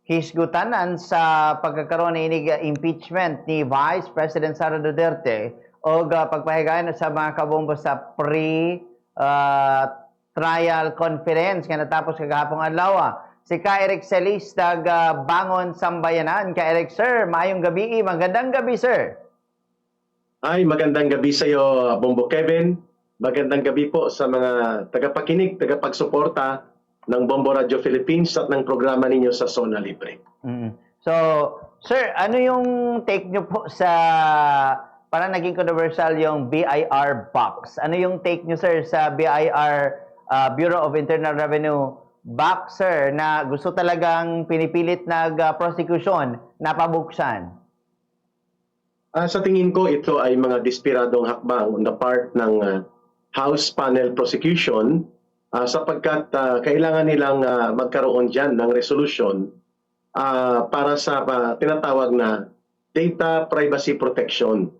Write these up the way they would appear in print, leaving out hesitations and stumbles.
hisgutanan sa pagkakaroon ng impeachment ni Vice President Sara Duterte o pagpahigayon sa mga kabombo sa trial conference nga natapos kagahapon adlaw. Si Ka Eric Celis Bangon Sambayanan. Ka Eric, sir, maayong gabi. Magandang gabi, sir. Ay, magandang gabi sa iyo, Bombo Kevin. Magandang gabi po sa mga tagapakinig, tagapagsuporta ng Bombo Radio Philippines at ng programa ninyo sa Zona Libre. So, sir, ano yung take nyo po sa parang naging controversial yung BIR box? Ano yung take nyo, sir, sa BIR Bureau of Internal Revenue box, sir, na gusto talagang pinipilit prosecution na pabuksan? Sa tingin ko, ito ay mga despiradong hakbang on the part ng House Panel Prosecution sapagkat kailangan nilang magkaroon dyan ng resolution para sa tinatawag na data privacy protection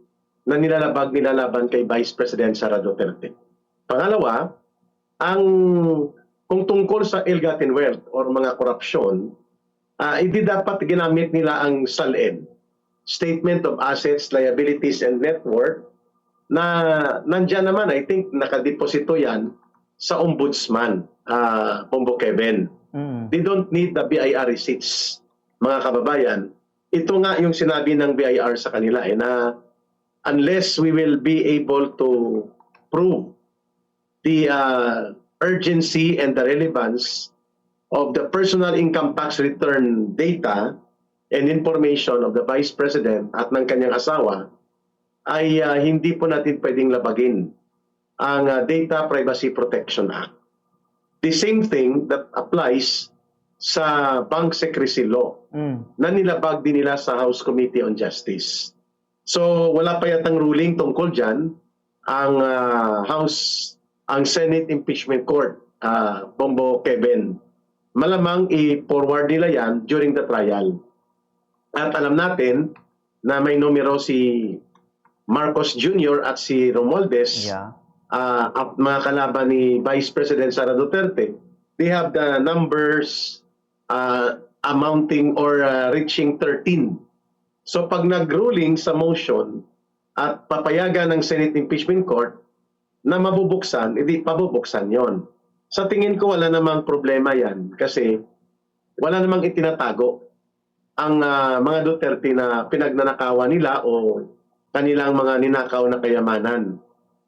na nilalaban kay Vice President Sara Duterte. Pangalawa, kung tungkol sa ill-gotten wealth or mga korupsyon, hindi dapat ginamit nila ang SALN, Statement of Assets, Liabilities, and Net Worth, na nandyan naman, I think, nakadeposito yan sa ombudsman, Bombo Kevin. They don't need the BIR receipts, mga kababayan. Ito nga yung sinabi ng BIR sa kanila, na unless we will be able to prove the urgency and the relevance of the personal income tax return data and information of the Vice President at ng kanyang asawa, ay hindi po natin pwedeng labagin ang Data Privacy Protection Act. The same thing that applies sa Bank Secrecy Law na nilabag din nila sa House Committee on Justice. So wala pa yatang ruling tungkol dyan ang Senate Impeachment Court, Bombo Kevin. Malamang i-forward nila yan during the trial. At alam natin na may numero si Marcos Jr. at si Romualdez, at mga kalaban ni Vice President Sara Duterte. They have the numbers amounting or reaching 13. So pag nag-ruling sa motion at papayagan ng Senate Impeachment Court na mabubuksan, hindi pabubuksan yon. Sa tingin ko wala namang problema yan kasi wala namang itinatago ang mga Duterte na pinagnanakawan nila o kanilang mga ninakaw na kayamanan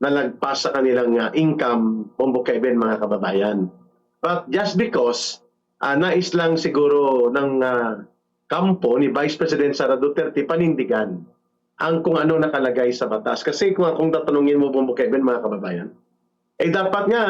na lagpas sa kanilang income, Bombo Kevin, mga kababayan. But just because nais lang siguro ng kampo ni Vice President Sara Duterte panindigan ang kung ano nakalagay sa batas. Kasi kung tatanungin mo, Bombo Kevin, mga kababayan, dapat nga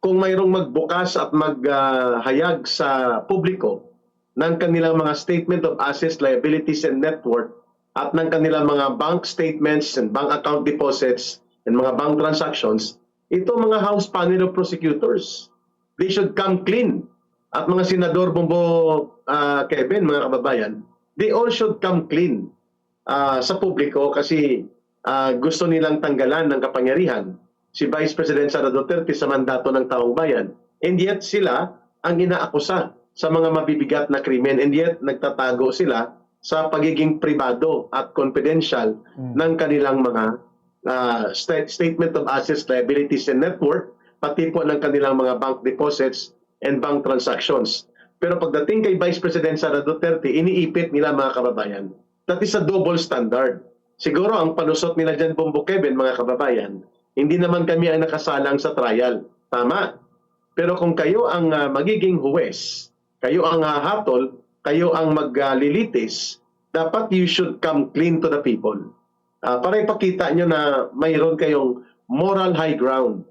kung mayroong magbukas at maghayag sa publiko ng kanilang mga Statement of Assets, Liabilities, and Net Worth at ng kanilang mga bank statements and bank account deposits and mga bank transactions, ito mga House Panel of Prosecutors. They should come clean. At mga senador, Bombo Kevin, mga kababayan, they all should come clean sa publiko kasi gusto nilang tanggalan ng kapangyarihan si Vice President Sara Duterte sa mandato ng taong bayan. And yet sila ang inaakusa sa mga mabibigat na krimen, and yet nagtatago sila sa pagiging pribado at confidential ng kanilang mga Statement of Assets, Liabilities, and Net Worth, pati po ng kanilang mga bank deposits and bank transactions. Pero pagdating kay Vice President Sara Duterte, iniipit nila, mga kababayan. That is a double standard. Siguro ang panusot nila dyan, Bombo Kevin, mga kababayan, hindi naman kami ang nakasalang sa trial. Tama. Pero kung kayo ang magiging huwes, kayo ang hatol, kayo ang maglilitis, dapat you should come clean to the people. Para ipakita nyo na mayroon kayong moral high ground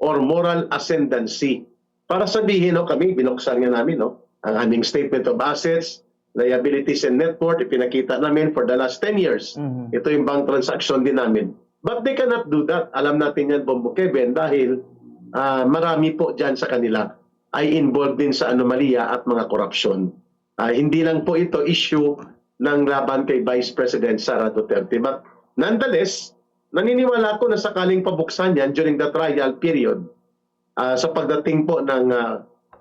or moral ascendancy. Para sabihin, kami, binuksan nga namin, ang aming Statement of Assets, Liabilities, and Net Worth, ipinakita namin for the last 10 years. Ito yung bank transaction din namin. But they cannot do that. Alam natin yan, Bombo Kevin, dahil marami po dyan sa kanila ay involved din sa anomalya at mga korupsyon. Hindi lang po ito issue ng laban kay Vice President Sara Duterte. But nonetheless, naniniwala ko na sakaling pabuksan yan during the trial period, sa pagdating po ng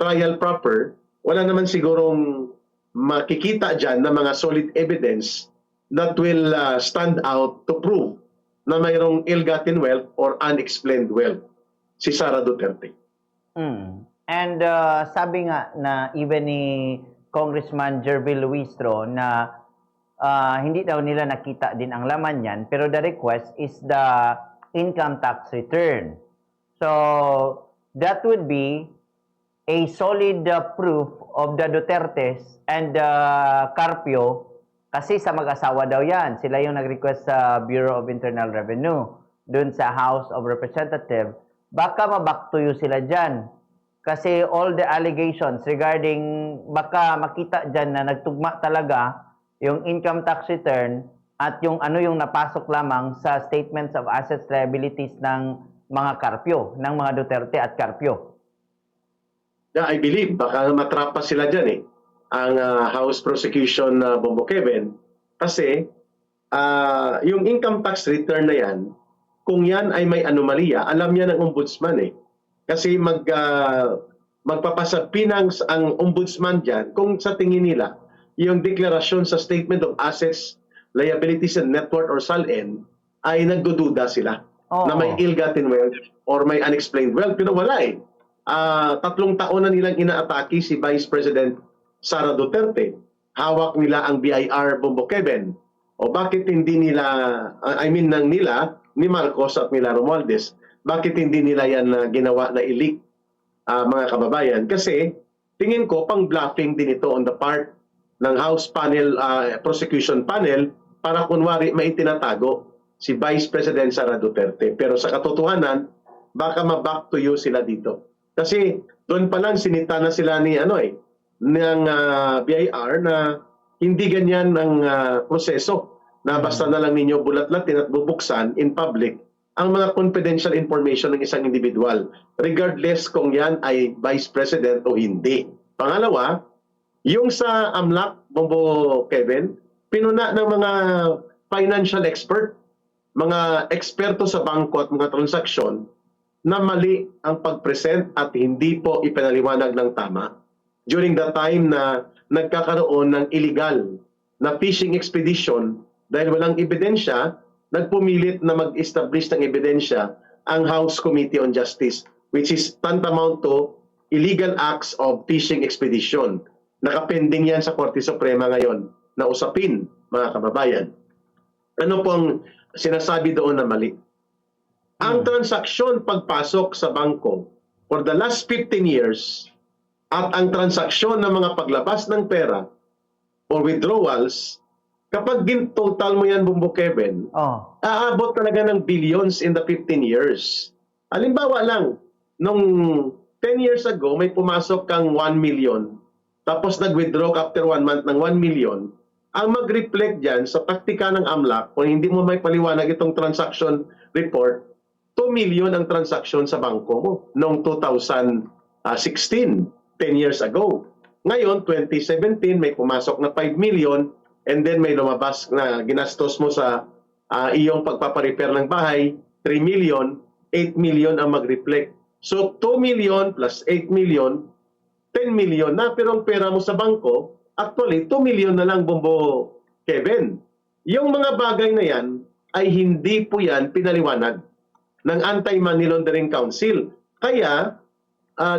trial proper, wala naman sigurong makikita dyan na mga solid evidence that will stand out to prove na mayroong ill-gotten wealth or unexplained wealth si Sara Duterte. And sabi nga na even ni Congressman Jervil Luistro na hindi daw nila nakita din ang laman yan, pero the request is the income tax return. So that would be a solid proof of the Dutertes and Carpio, kasi sa mag-asawa daw yan. Sila yung nag-request sa Bureau of Internal Revenue dun sa House of Representatives. Baka mabaktuyo sila dyan. Kasi all the allegations regarding baka makita dyan na nagtugma talaga yung income tax return at yung ano yung napasok lamang sa statements of assets liabilities ng mga Carpio, ng mga Duterte at Carpio. Yeah, I believe baka matrapa sila dyan ang House Prosecution Bombo Kevin, kasi yung income tax return na yan, kung yan ay may anomalya, alam niya ng ombudsman kasi magpapasabpinang ang ombudsman dyan kung sa tingin nila yung deklarasyon sa Statement of Assets, Liabilities and Net Worth or SALN ay nagdududa sila na may ill-gotten wealth or may unexplained wealth. Pero wala 3 taon na nilang inaatake si Vice President Sara Duterte. Hawak nila ang BIR Bombo Kevin. O bakit hindi nila, ni Marcos at nila Romualdez, bakit hindi nila yan ginawa na i-leak, mga kababayan? Kasi tingin ko pang bluffing din ito on the part ng House panel, prosecution panel, para kunwari may tinatago si Vice President Sara Duterte. Pero sa katotohanan, baka ma-back to you sila dito. Kasi doon pa lang sinita na sila ni ng BIR na hindi ganyan ang proseso na basta na lang ninyo bulat-latin at bubuksan in public ang mga confidential information ng isang individual, regardless kung yan ay Vice President o hindi. Pangalawa, yung sa AMLAC, Bombo Kevin, pinuna ng mga financial expert, mga eksperto sa bangko at mga transaksyon, na mali ang pag-present at hindi po ipinaliwanag ng tama during the time na nagkakaroon ng illegal na fishing expedition dahil walang ebidensya, nagpumilit na mag-establish ng ebidensya ang House Committee on Justice, which is tantamount to illegal acts of fishing expedition. Nakapending yan sa Korte Suprema ngayon na usapin, mga kababayan. Ano pong sinasabi doon na mali? Ang transaksyon pagpasok sa bangko for the last 15 years at ang transaksyon ng mga paglabas ng pera or withdrawals, kapag total mo yan, Bombo Kevin, aabot talaga ng billions in the 15 years. Halimbawa lang, nung 10 years ago, may pumasok kang 1 million, tapos nag-withdraw after 1 month ng 1 million, ang mag-reflect dyan sa taktika ng AMLAC, kung hindi mo may paliwanag itong transaction report, 2 million ang transaksyon sa bangko mo noong 2016, 10 years ago. Ngayon, 2017, may pumasok na 5 million and then may lumabas na ginastos mo sa iyong pagpaparepair ng bahay, 3 million, 8 million ang mag-reflect. So, 2 million plus 8 million, 10 million na, pero ang pera mo sa bangko, actually, 2 million na lang, Bombo Kevin. Yung mga bagay na yan ay hindi po yan pinaliwanag ng Anti-Money Laundering Council. Kaya,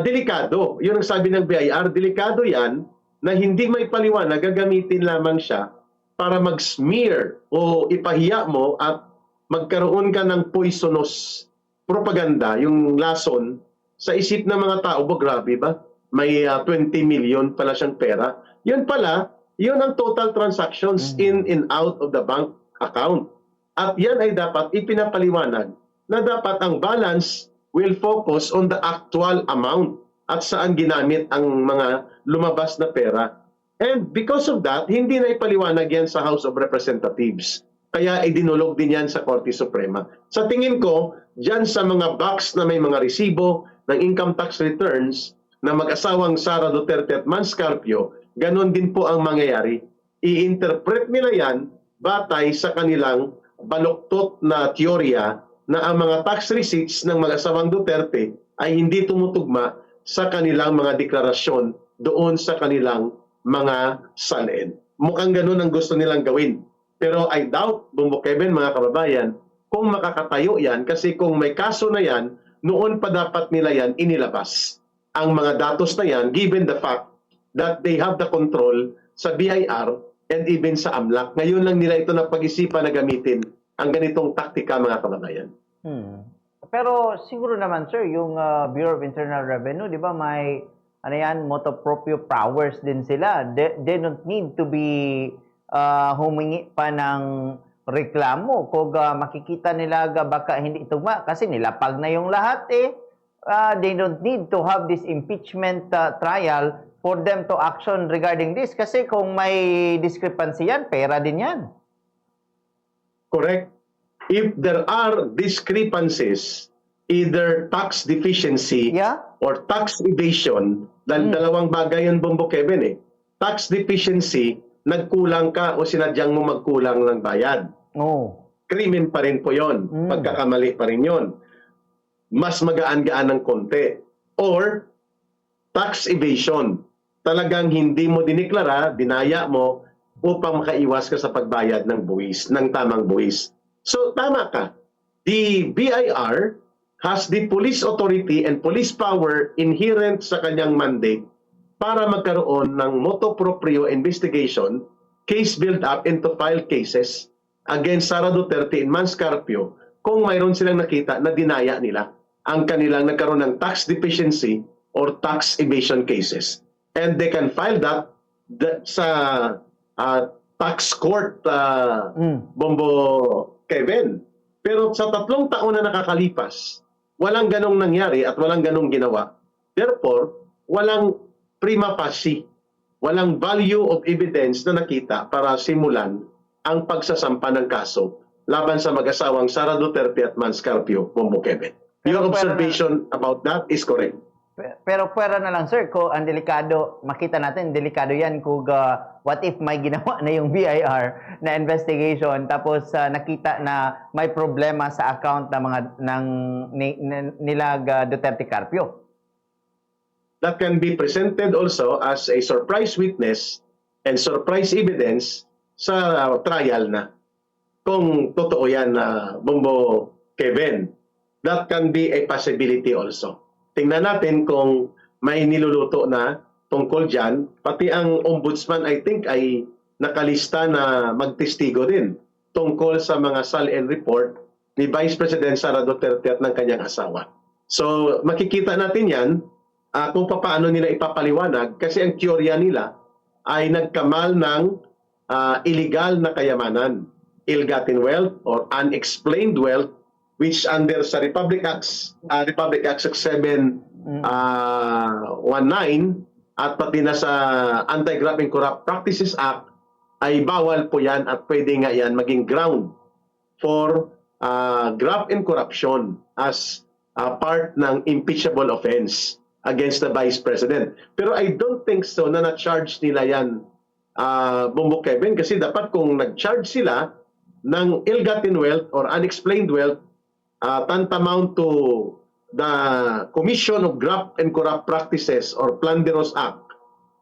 delikado. Yun ang sabi ng BIR, delikado yan na hindi may paliwanag, gagamitin lamang siya para mag-smear o ipahiya mo at magkaroon ka ng poisonous propaganda, yung lason, sa isip ng mga tao. Grabe ba? May 20 million pala siyang pera. Yun pala, yun ang total transactions in and out of the bank account. At yan ay dapat ipinapaliwanag na dapat ang balance will focus on the actual amount at saan ginamit ang mga lumabas na pera. And because of that, hindi na ipaliwanag yan sa House of Representatives. Kaya idinulog din yan sa Korte Suprema. Sa tingin ko, dyan sa mga box na may mga resibo ng income tax returns na mag-asawang Sara Duterte at Mans Carpio, ganon din po ang mangyayari. I-interpret nila yan batay sa kanilang baluktot na teorya na ang mga tax receipts ng mag-asawang Duterte ay hindi tumutugma sa kanilang mga deklarasyon doon sa kanilang mga salin. Mukhang ganun ang gusto nilang gawin. Pero I doubt, Bumbo Kevin, mga kababayan, kung makakatayo yan, kasi kung may kaso na yan, noon pa dapat nila yan inilabas. Ang mga datos na yan, given the fact that they have the control sa BIR and even sa AMLAC. Ngayon lang nila ito napag-isipan na gamitin ang ganitong taktika, mga kababayan. Pero siguro naman, sir, yung Bureau of Internal Revenue, di ba, may ano yan, motu proprio powers din sila. They don't need to be humingi pa ng reklamo kung makikita nila baka hindi tugma kasi nilapag na yung lahat eh. They don't need to have this impeachment trial for them to action regarding this kasi kung may discrepancy yan, pera din yan. Correct. If there are discrepancies, either tax deficiency or tax evasion, dahil dalawang bagay yun, Bumbo Kevin eh. Tax deficiency, nagkulang ka o sinadyang mo magkulang ng bayad. Krimen pa rin po yun. Pagkakamali pa rin yun. Mas magaan-gaan ng konti. Or tax evasion. Talagang hindi mo diniklara, dinaya mo upang makaiwas ka sa pagbayad ng buwis, ng tamang buwis. So tama ka. The BIR has the police authority and police power inherent sa kanyang mandate para magkaroon ng motu proprio investigation, case build-up and to file cases against Sara Duterte and Mans Carpio kung mayroon silang nakita na dinaya nila ang kanilang nagkaroon ng tax deficiency or tax evasion cases. And they can file that sa tax court, Bombo Kevin. Pero sa 3 taon na nakakalipas, walang ganong nangyari at walang ganong ginawa. Therefore, walang prima facie, walang value of evidence na nakita para simulan ang pagsasampa ng kaso laban sa mag-asawang Sara Duterte at Mans Carpio, Bombo Kevin. Your observation about that is correct. Pero pwera na lang, sir, kung ang delikado, makita natin, delikado yan kung what if may ginawa na yung BIR na investigation tapos nakita na may problema sa account ng mga nila Duterte Carpio. That can be presented also as a surprise witness and surprise evidence sa trial na. Kung totoo yan na Bombo Kevin, that can be a possibility also. Tingnan natin kung may niluluto na tungkol dyan. Pati ang ombudsman, I think, ay nakalista na magtestigo din tungkol sa mga SALN report ni Vice President Sara Duterte at ng kanyang asawa. So, makikita natin yan kung paano nila ipapaliwanag kasi ang teorya nila ay nagkamal ng illegal na kayamanan, ill-gotten wealth or unexplained wealth, which under sa Republic Act 6719 at pati na sa Anti-Graft and Corrupt Practices Act ay bawal po yan at pwede nga yan maging ground for graft and corruption as part ng impeachable offense against the Vice President. Pero I don't think so na na-charge nila yan, Bumbo Kevin, kasi dapat kung nag-charge sila ng ill-gotten wealth or unexplained wealth, tantamount to the Commission of Graft and Corrupt Practices or Plunderous Act,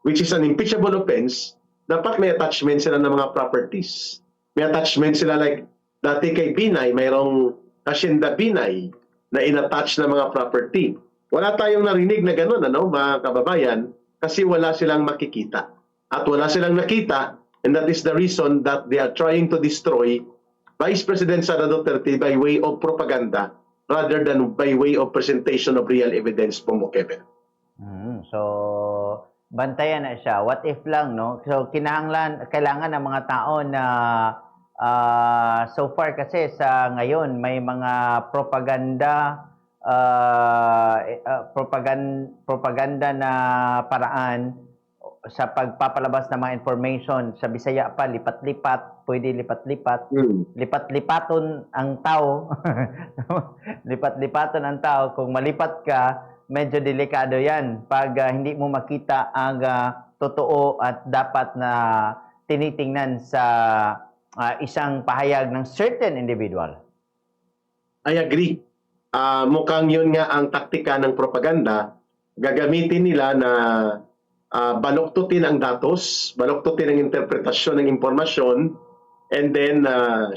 which is an impeachable offense, dapat may attachment sila ng mga properties. May attachment sila like dati kay Binay, mayroong Hacienda Binay na inattach na mga property. Wala tayong narinig na gano'n, mga kababayan, kasi wala silang makikita. At wala silang nakita, and that is the reason that they are trying to destroy Vice President Sara Duterte by way of propaganda rather than by way of presentation of real evidence po mo, Kevin. So, bantayan na siya. What if lang, no? So, kailangan ng mga tao na so far kasi sa ngayon, may mga propaganda na paraan sa pagpapalabas ng mga information sa Bisaya pa, lipat-lipat, pwede lipat-lipat, lipat-lipaton ang tao, lipat-lipaton ang tao, kung malipat ka, medyo delikado yan pag hindi mo makita ang totoo at dapat na tinitingnan sa isang pahayag ng certain individual. I agree. Mukhang yun nga ang taktika ng propaganda. Gagamitin nila na baluktutin ang datos, baluktutin ang interpretasyon ng impormasyon, and then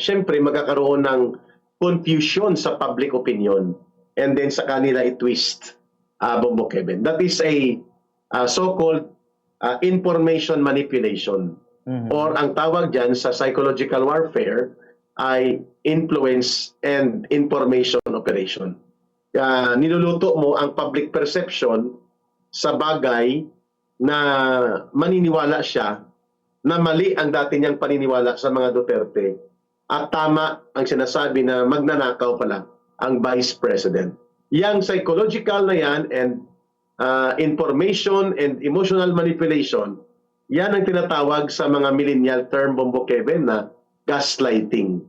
syempre magkakaroon ng confusion sa public opinion, and then sa kanila i-twist, Bongbong Kevin. That is a so-called information manipulation, or ang tawag dyan sa psychological warfare ay influence and information operation. Niluluto mo ang public perception sa bagay na maniniwala siya na mali ang dati niyang paniniwala sa mga Duterte at tama ang sinasabi na magnanakaw pala ang Vice President. Yang psychological na yan and information and emotional manipulation, yan ang tinatawag sa mga millennial term, Bongbong Kevin, na gaslighting.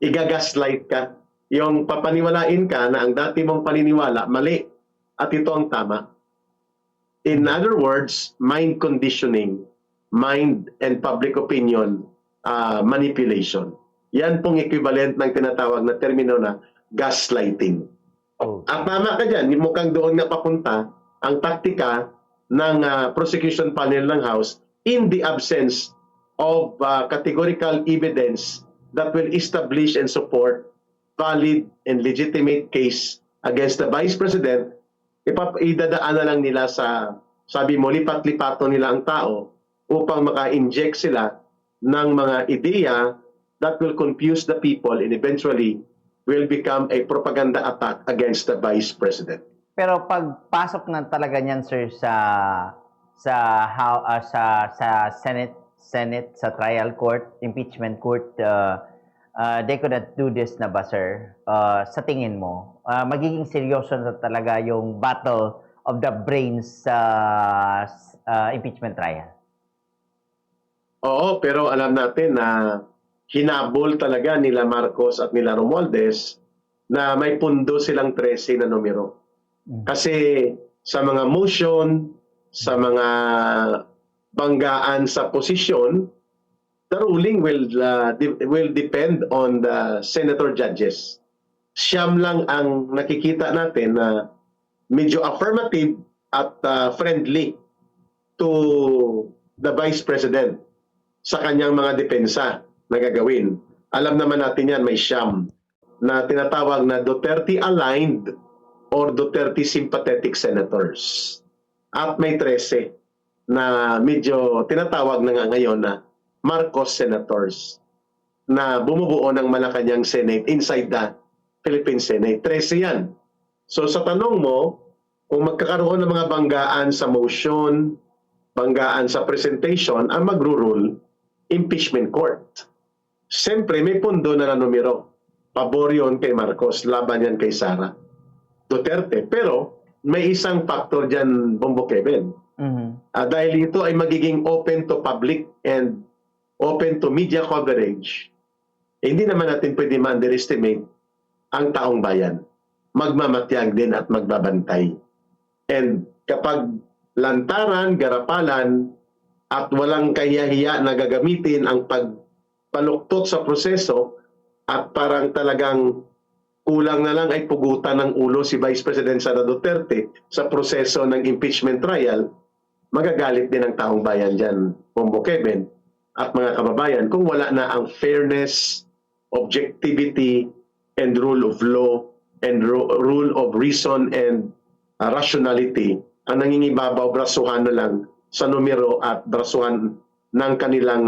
Iga-gaslight ka. Yung papaniwalain ka na ang dati mong paniniwala, mali. At ito ang tama. In other words, mind conditioning, mind and public opinion manipulation. Yan pong equivalent ng tinatawag na termino na gaslighting. At tama ka dyan, mukhang doon na papunta ang taktika ng prosecution panel ng House in the absence of categorical evidence that will establish and support valid and legitimate case against the Vice President. Idadaan na lang nila sa, sabi mo, lipat-lipato nila ang tao upang maka-inject sila ng mga ideya that will confuse the people and eventually will become a propaganda attack against the Vice President. Pero pagpasok na talaga niyan, sir, sa Senate, sa trial court, impeachment court, they could not do this na ba, sir? Sa tingin mo, magiging seryoso na talaga yung battle of the brains sa impeachment trial? Oo, pero alam natin na hinabol talaga nila Marcos at nila Romualdez na may pundo silang 13 na numero. Kasi sa mga motion, sa mga banggaan sa posisyon, the ruling will depend on the senator judges. Siyam lang ang nakikita natin na medyo affirmative at friendly to the Vice President sa kanyang mga depensa na gagawin. Alam naman natin yan, may siyam na tinatawag na Duterte-aligned or Duterte-sympathetic senators. At may 13 na medyo tinatawag na nga ngayon na Marcos senators na bumubuo ng Malacanang Senate inside the Philippine Senate. 13 yan. So sa tanong mo, kung magkakaroon ng mga banggaan sa motion, banggaan sa presentation, ang magro-rule, impeachment court. Siyempre, may pundo na numero. Pabor yun kay Marcos, laban yan kay Sara Duterte. Pero may isang factor dyan, Bongbong Kevin. Dahil ito ay magiging open to public and open to media coverage, hindi naman natin pwede ma-underestimate ang taong bayan. Magmamatyag din at magbabantay. And kapag lantaran, garapalan, at walang kahiya-hiya na gagamitin ang pagpaluktot sa proseso at parang talagang kulang na lang ay pugutan ng ulo si Vice President Sara Duterte sa proseso ng impeachment trial, magagalit din ang taong bayan dyan, Bongbong Kevin, at mga kababayan, kung wala na ang fairness, objectivity, and rule of law, and rule of reason and rationality, ang nangingibabaw, brasuhan na lang sa numero at brasuhan ng kanilang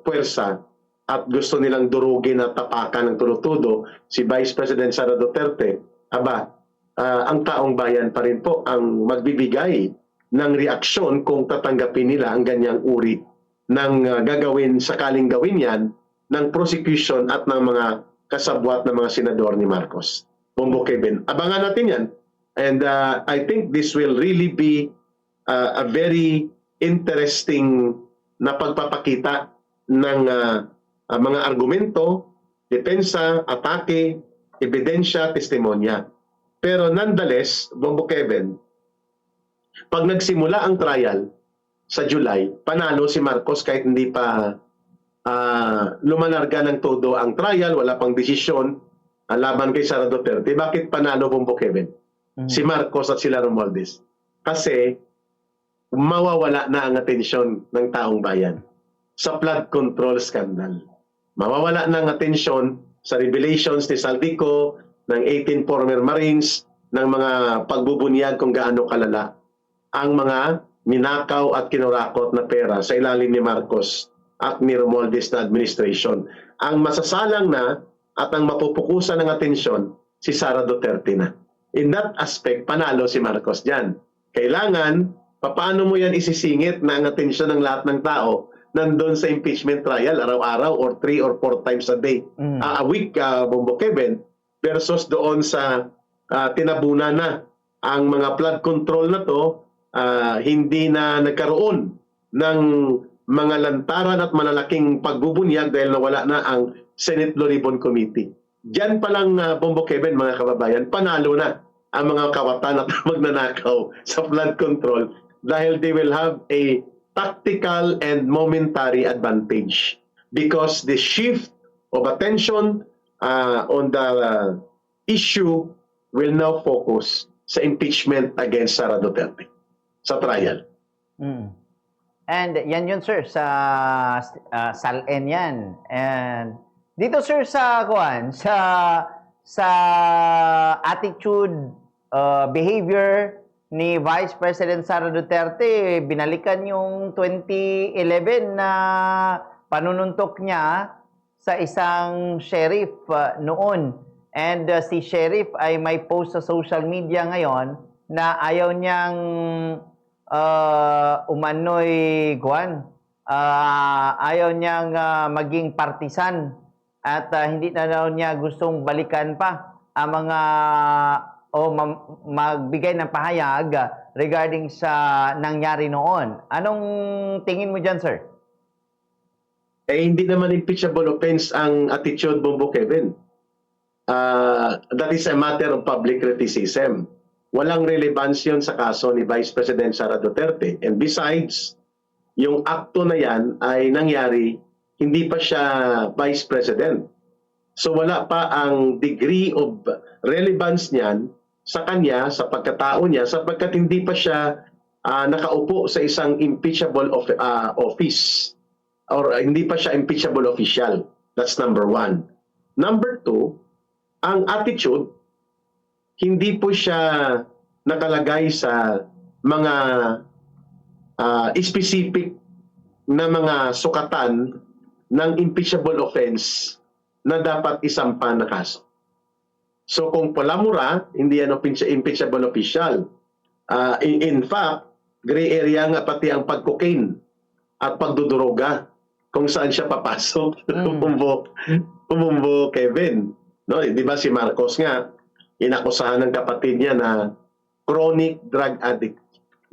puwersa at gusto nilang durugin at tapakan ng tulo-tulo si Vice President Sara Duterte, ang taong bayan pa rin po ang magbibigay ng reaksyon kung tatanggapin nila ang ganyang uri ng gagawin, sakaling gawin yan, ng prosecution at ng mga kasabwat ng mga senador ni Marcos. Bongbong Kevin, abangan natin yan. And I think this will really be a very interesting na pagpapakita ng mga argumento, depensa, atake, ebidensya, testimonya. Pero nonetheless, Bongbong Kevin, pag nagsimula ang trial sa July, panalo si Marcos kahit hindi pa lumalarga ng todo ang trial, wala pang desisyon laban kay Sara Duterte. Bakit panalo, Bongbong Kevin? Si Marcos at sila Romualdez. Kasi mawawala na ang atensyon ng taong bayan sa flood control scandal. Mawawala na ang atensyon sa revelations ni Saldico, ng 18 former Marines, ng mga pagbubunyag kung gaano kalala ang mga minakaw at kinurakot na pera sa ilalim ni Marcos at ni Romualdez na administration. Ang masasalang na at ang mapupukusan ng atensyon, si Sara Duterte na. In that aspect, panalo si Marcos dyan. Kailangan, paano mo yan isisingit na ang atensyon ng lahat ng tao nandun sa impeachment trial araw-araw or 3 or 4 times a day, a week, Bombo Kevin, versus doon sa tinabunan na ang mga flood control na to, hindi na nagkaroon ng mga lantaran at malalaking pagbubunyag dahil nawala na ang Senate Blue Ribbon Committee. Diyan pa lang, Bombo Kevin, mga kababayan, panalo na ang mga kawatan at magnanakaw sa flood control dahil they will have a tactical and momentary advantage because the shift of attention on the issue will now focus sa impeachment against Sara Duterte sa trial. And yan yun, sir, sa SALN yan. And dito, sir, sa attitude, behavior ni Vice President Sara Duterte, binalikan yung 2011 na panununtok niya sa isang sheriff noon. And si sheriff ay may post sa social media ngayon na ayaw niyang ayaw niyang maging partisan at hindi na daw niya gustong balikan pa ang mga magbigay ng pahayag regarding sa nangyari noon. Anong tingin mo dyan, sir? Hindi naman impeachable offense ang attitude, Bombo Kevin. That is a matter of public criticism. Walang relevance yun sa kaso ni Vice President Sara Duterte. And besides, yung akto na yan ay nangyari, hindi pa siya Vice President. So wala pa ang degree of relevance niyan sa kanya, sa pagkatao niya, sapagkat hindi pa siya nakaupo sa isang impeachable office or hindi pa siya impeachable official. That's number one. Number two, ang attitude, hindi po siya nakalagay sa mga specific na mga sukatan ng impeachable offense na dapat isampa na kaso. So kung palamura, hindi yan impeachable official. In fact, gray area nga pati ang pag-cocaine at pagduduroga kung saan siya papasok. Pumumbo Kevin. No, di ba si Marcos nga, inakusahan ng kapatid niya na chronic drug addict.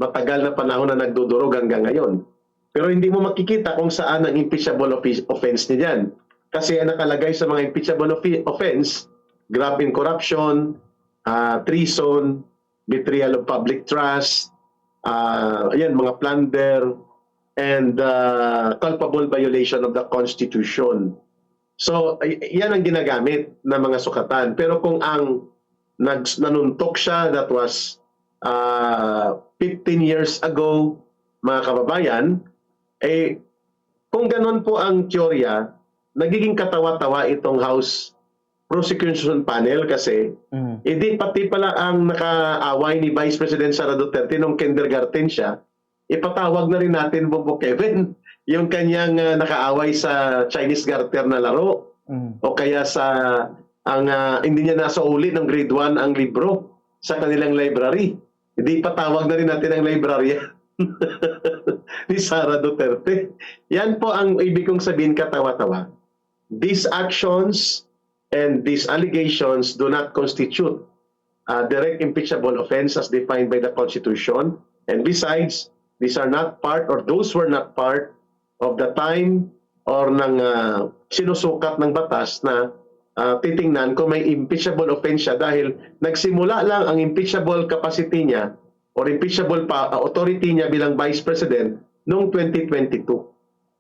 Matagal na panahon na nagdudurog hanggang ngayon. Pero hindi mo makikita kung saan ang impeachable offense niya dyan. Kasi ang nakalagay sa mga impeachable offense, graft in corruption, treason, betrayal of public trust, mga plunder, and culpable violation of the Constitution. So, yan ang ginagamit ng mga sukatan. Pero kung ang nanuntok siya, that was 15 years ago, mga kababayan, kung ganon po ang teorya, nagiging katawa-tawa itong House Prosecution Panel kasi hindi pati pala ang nakaaway ni Vice President Sara Duterte nung kindergarten siya, ipatawag na rin natin, Bobo Kevin, yung kanyang nakaaway sa Chinese garter na laro o kaya sa hindi niya nasa uli ng grade 1 ang libro sa kanilang library. Hindi patawag na rin natin ang library ni Sara Duterte. Yan po ang ibig kong sabihin, katawa-tawa. These actions and these allegations do not constitute a direct impeachable offense as defined by the Constitution. And besides, these are not part or those were not part of the time or ng sinusukat ng batas na titingnan kung may impeachable offense siya dahil nagsimula lang ang impeachable capacity niya or impeachable authority niya bilang Vice President noong 2022.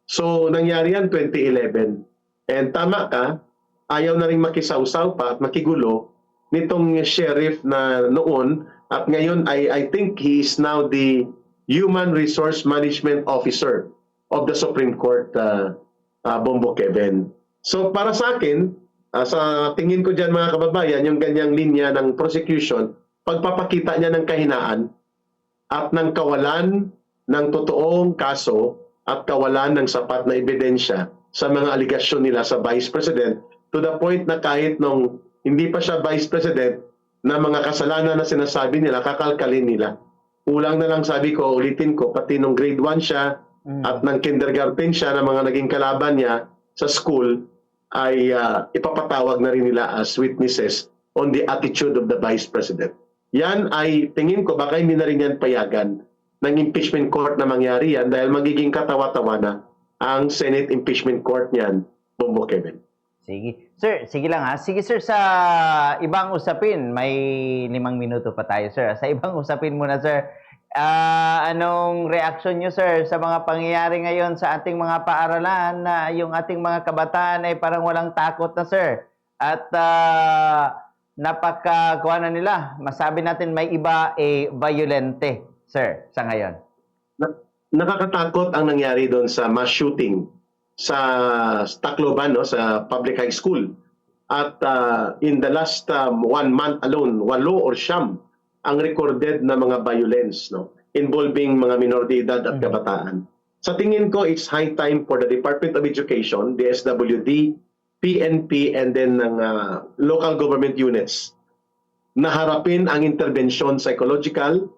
So, nangyari yan 2011. And tama ka, ayaw na rin makisawsaw pa at makigulo nitong sheriff na noon at ngayon I think he is now the Human Resource Management Officer of the Supreme Court, Bombo Kevin. So para sa akin, sa tingin ko dyan mga kababayan, yung ganyang linya ng prosecution, pagpapakita niya ng kahinaan at ng kawalan ng totoong kaso at kawalan ng sapat na ebidensya sa mga aligasyon nila sa Vice President, to the point na kahit nung hindi pa siya Vice President, na mga kasalanan na sinasabi nila, kakalkalin nila. Kulang na lang, sabi ko, ulitin ko, pati nung grade 1 siya at ng kindergarten siya na mga naging kalaban niya sa school, ay ipapatawag na rin nila as witnesses on the attitude of the Vice President. Yan ay, tingin ko, baka hindi na rin yan payagan ng impeachment court na mangyari yan dahil magiging katawa-tawa na ang Senate impeachment court niyan, Bombo Kevin. Sige. Sir, sige lang ha. Sige sir, sa ibang usapin, may 5 minuto pa tayo sir. Sa ibang usapin muna sir, anong reaction nyo sir sa mga pangyayari ngayon sa ating mga paaralan na yung ating mga kabataan ay parang walang takot na sir? At napakakuha na nila. Masabi natin may iba violente sir sa ngayon. Nakakatakot ang nangyari doon sa mass shooting sa Tacloban, no, sa public high school. At in the last 1 month alone, 8 or 9 ang recorded na mga violence, no, involving mga minor de edad at kabataan. Sa tingin ko, it's high time for the Department of Education, DSWD, PNP, and then ng local government units na harapin ang intervention psychological,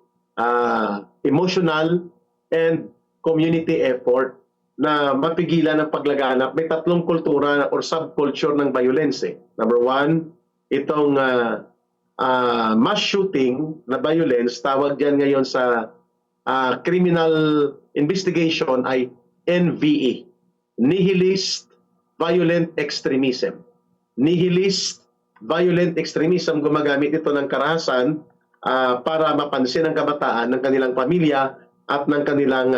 emotional, and community effort na mapigilan ang paglaganap. May 3 kultura or subculture ng violence. Number 1, itong mass shooting na violence, tawag dyan ngayon sa criminal investigation ay NVE, Nihilist Violent Extremism. Nihilist Violent Extremism, gumagamit ito ng karahasan para mapansin ang kabataan ng kanilang pamilya at ng kanilang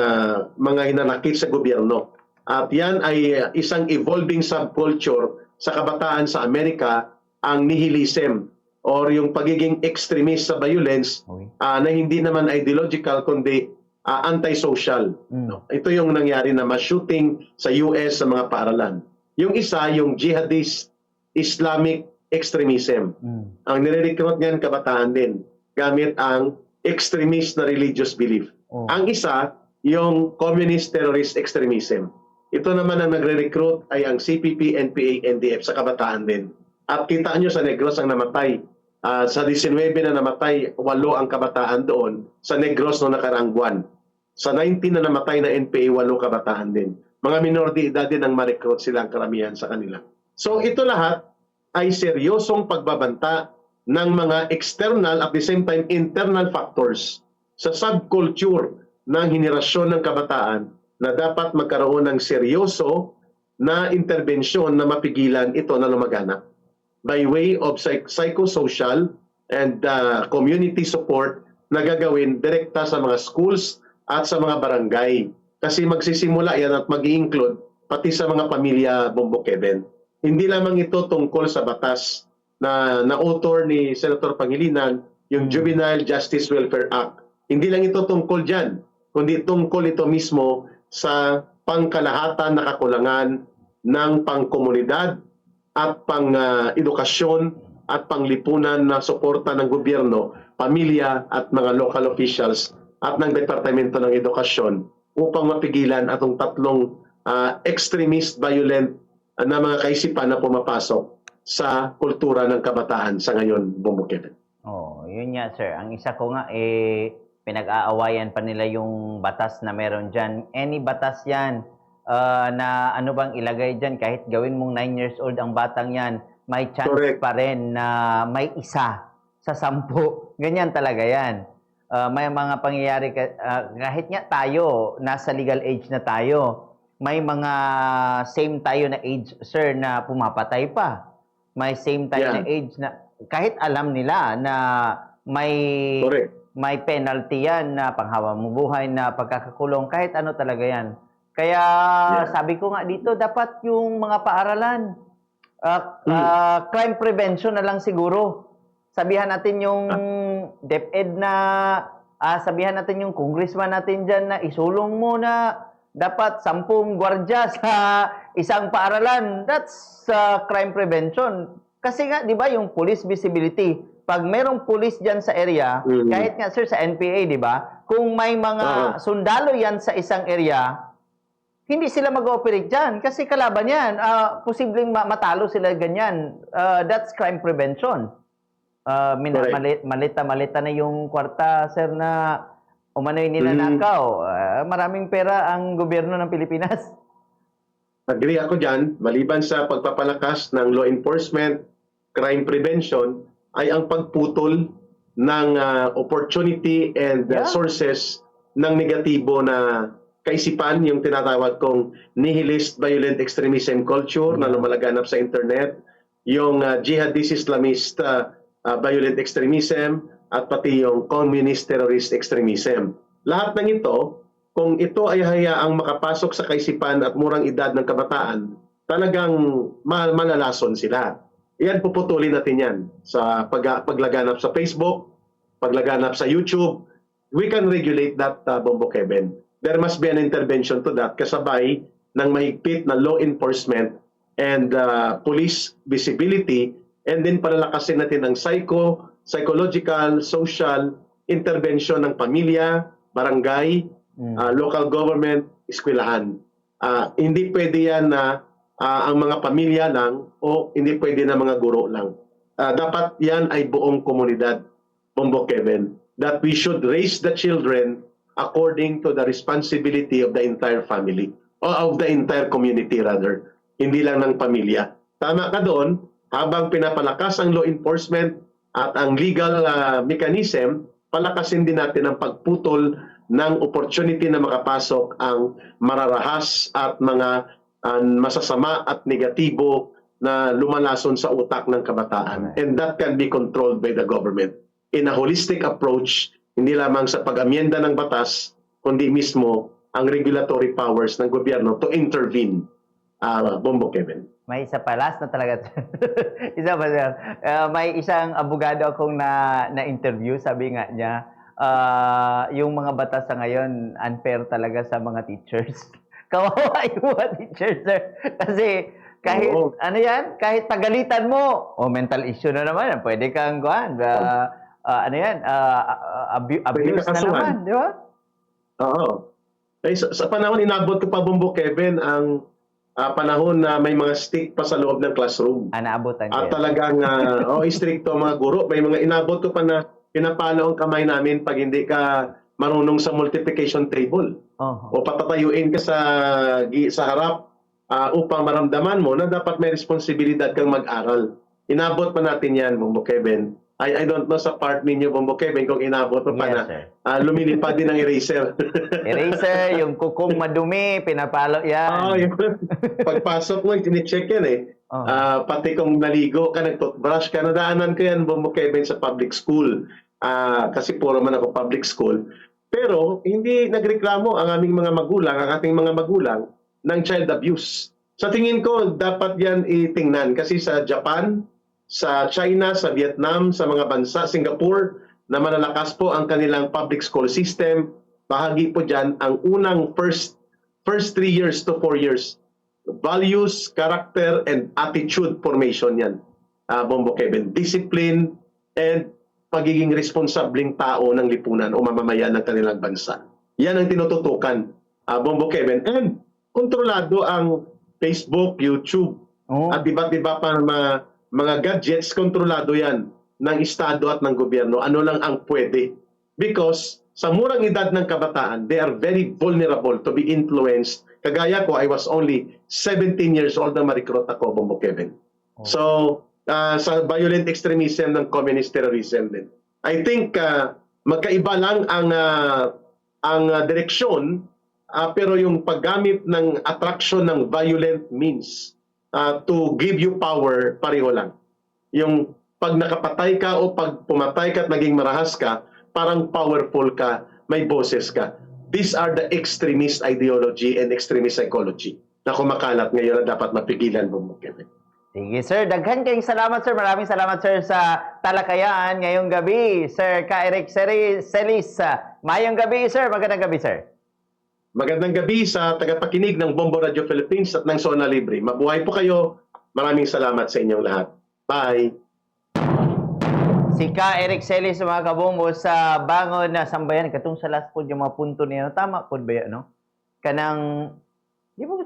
mga hinanakit sa gobyerno. At yan ay isang evolving subculture sa kabataan sa Amerika, ang nihilism or yung pagiging extremist sa violence na hindi naman ideological kundi antisocial. Ito yung nangyari na mass shooting sa US sa mga paaralan. Yung isa, yung jihadist Islamic extremism. Ang nire-recruit niyan kabataan din gamit ang extremist na religious belief. Ang isa, yung communist terrorist extremism. Ito naman ang nagre-recruit ay ang CPP, NPA, NDF sa kabataan din. At kita nyo sa Negros ang namatay. Sa 19 na namatay, 8 ang kabataan doon sa Negros noong nakaraang buwan. Sa 19 na namatay na NPA, 8 kabataan din. Mga minor de edad din ang ma-recruit silang karamihan sa kanila. So ito lahat ay seryosong pagbabanta ng mga external at the same time internal factors sa subculture ng henerasyon ng kabataan na dapat magkaroon ng seryoso na interbensyon na mapigilan ito na lumaganap by way of psychosocial and community support na gagawin direkta sa mga schools at sa mga barangay. Kasi magsisimula yan at mag-i-include pati sa mga pamilya, Bombo Kevin. Hindi lamang ito tungkol sa batas na na-author ni Senator Pangilinan, yung Juvenile Justice Welfare Act. Hindi lang ito tungkol dyan, kundi tungkol ito mismo sa pangkalahatan na kakulangan ng pangkomunidad at pang-edukasyon at panglipunan na suporta ng gobyerno, pamilya at mga local officials at ng Departamento ng Edukasyon upang mapigilan atong 3 extremist violent na mga kaisipan na pumapasok sa kultura ng kabataan sa ngayon, Bumukit. Yun nga sir. Ang isa ko nga pinag-aawayan pa nila yung batas na meron dyan. Any batas yan na ano bang ilagay dyan, kahit gawin mong 9 years old ang batang yan, may chance Correct. pa rin na may isa sa 10. Ganyan talaga yan. May mga pangyayari, kahit nga tayo, nasa legal age na tayo, may mga same tayo na age, sir, na pumapatay pa. May same tayo na age na, kahit alam nila na may Correct. may penalty yan na panghawa mo buhay na pagkakakulong, kahit ano talaga yan. Kaya sabi ko nga dito, dapat yung mga paaralan, crime prevention na lang siguro. Sabihan natin yung DepEd na sabihan natin yung congressman natin dyan na isulong mo na dapat 10 gwardya sa isang paaralan. That's crime prevention. Kasi nga, di ba, yung police visibility, pag merong police dyan sa area, kahit nga sir sa NPA, di ba, kung may mga sundalo yan sa isang area, hindi sila mag-ooperate dyan kasi kalaban yan. Posibleng matalo sila ganyan. That's crime prevention. Malita na yung kwarta, sir, na umano'y ninanakaw. Maraming pera ang gobyerno ng Pilipinas. Agree ako dyan. Maliban sa pagpapalakas ng law enforcement, crime prevention, ay ang pagputol ng opportunity and sources ng negatibo na kaisipan, yung tinatawag kong nihilist violent extremism culture na lumalaganap sa internet, yung jihadist Islamist violent extremism, at pati yung communist terrorist extremism. Lahat ng ito, kung ito ay hayaang makapasok sa kaisipan at murang edad ng kabataan, talagang malalason sila. Yan, puputulin natin yan sa paglaganap sa Facebook, paglaganap sa YouTube. We can regulate that, Bombo Kevin. There must be an intervention to that kasabay ng mahigpit na law enforcement and police visibility, and then palalakasin natin ang psychological, social intervention ng pamilya, barangay, local government, eskwelahan. Hindi pwede yan na ang mga pamilya lang o hindi pwede na mga guro lang. Dapat yan ay buong komunidad, Bombo Kevin, that we should raise the children according to the responsibility of the entire family, or of the entire community rather, hindi lang ng pamilya. Tama ka doon, habang pinapalakas ang law enforcement at ang legal mechanism, palakasin din natin ang pagputol ng opportunity na makapasok ang mararahas at mga masasama at negatibo na lumalason sa utak ng kabataan. And that can be controlled by the government in a holistic approach, hindi lamang sa pag-amyenda ng batas, kundi mismo ang regulatory powers ng gobyerno to intervene. Bombo Kevin. May isa pa, last na talaga. Isa pa, sir. May isang abogado akong na-interview, sabi nga niya, yung mga batas sa ngayon, unfair talaga sa mga teachers. Kawawa yung mga teachers, sir. Kasi kahit, ano yan, kahit pagalitan mo, mental issue na naman, pwede kang guan, ano yan, abuse na naman, di ba? Oo. Sa panahon, inabot ko pa, Bombo Kevin, ang panahon na may mga stick pa sa loob ng classroom. Naabutan At talagang stricto mga guro. May mga inabot ko pa na pinapalo ang kamay namin pag hindi ka marunong sa multiplication table. O patatayuin ka sa harap upang maramdaman mo na dapat may responsibilidad kang mag-aral. Inabot pa natin yan, Bombo Kevin. I don't know sa part ninyo, Bombo Kevin, kung inabot pa na lumilipad din ng eraser. Eraser, yung kukong madumi, pinapalo yan. Pagpasok mo, tinicheck yan eh. Pati kung naligo ka, nag-toothbrush ka, nadaanan ko yan, Bombo Kevin, sa public school. Kasi puro man ako public school. Pero hindi nagreklamo ang aming mga magulang, ang ating mga magulang, ng child abuse. Sa tingin ko, dapat yan itingnan. Kasi sa Japan, sa China, sa Vietnam, sa mga bansa, Singapore, na malalakas po ang kanilang public school system, bahagi po dyan ang unang first 3 years to 4 years. Values, character, and attitude formation yan. Bombo Kevin. Discipline and pagiging responsableng tao ng lipunan o mamamayan ng kanilang bansa. Yan ang tinututukan, Bombo Kevin. And kontrolado ang Facebook, YouTube, at iba't-iba pa mga gadgets, kontrolado yan ng Estado at ng gobyerno. Ano lang ang pwede. Because sa murang edad ng kabataan, they are very vulnerable to be influenced. Kagaya ko, I was only 17 years old na ma-recruit ako, Bombo Kevin. So, sa violent extremism ng communist terrorism din. I think magkaiba lang ang direksyon, pero yung paggamit ng attraction ng violent means to give you power, pareho lang. Yung pag nakapatay ka o pag pumatay ka at naging marahas ka, parang powerful ka, may boses ka. These are the extremist ideology and extremist psychology na kumakalat ngayon na dapat mapigilan mo, Kevin. Sige, sir. Daghan kayong salamat, sir. Maraming salamat, sir, sa talakayan ngayong gabi. Sir Ka Eric Celis, Mayong gabi, sir. Magandang gabi, sir. Magandang gabi sa tagapakinig ng Bombo Radio Philippines at ng Zona Libre. Mabuhay po kayo. Maraming salamat sa inyong lahat. Bye! Si Ka Eric Celis, mga kabombo, sa bangon na sambayan, katong sa last po yung mga punto niya, tama po ba yan, no? Kanang, di ba